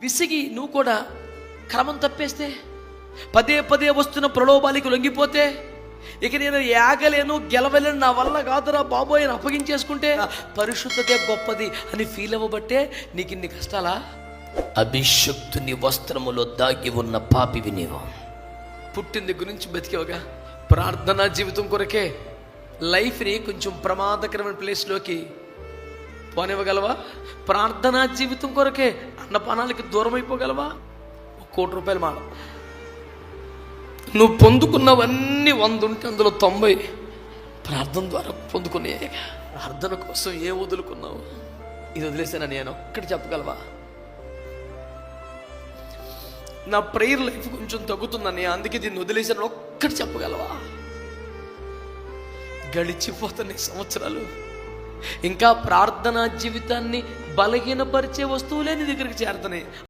విసిగి నువ్వు కూడా క్రమం తప్పేస్తే, పదే పదే వస్తున్న ప్రలోభాలకు లొంగిపోతే, ఇక నేను ఏగలేను గెలవలేను నా వల్ల కాదురా బాబోయ్ అని అప్పగించేసుకుంటే, పరిశుద్ధతే గొప్పది అని ఫీల్ అవ్వబట్టే నీకు ఇన్ని కష్టాలా? అభిషక్తుని వస్త్రములో దాగి ఉన్న పాపివి నీవు. పుట్టింది గురించి బతికేవగా ప్రార్థనా జీవితం కొరకే లైఫ్ని కొంచెం ప్రమాదకరమైన ప్లేస్లోకి పోనివ్వగలవా? ప్రార్థనా జీవితం కొరకే అన్నపానాలకి దూరం అయిపోగలవా? ₹1,00,00,000 మాట నువ్వు పొందుకున్నవన్నీ 100 ఉంటే అందులో 90 ప్రార్థన ద్వారా పొందుకునే. ప్రార్థన కోసం ఏం వదులుకున్నావు? ఇది వదిలేసాను నేను ఒక్కటి చెప్పగలవా? నా ప్రేయర్ లైఫ్ కొంచెం తగ్గుతుందని అందుకే దీన్ని వదిలేసాను ఒక్కటి చెప్పగలవా? గడిచిపోతున్న సంవత్సరాలు ఇంకా ప్రార్థనా జీవితాన్ని బలహీనపరిచే వస్తువులే నీ దగ్గరికి చేరుతున్నాయి.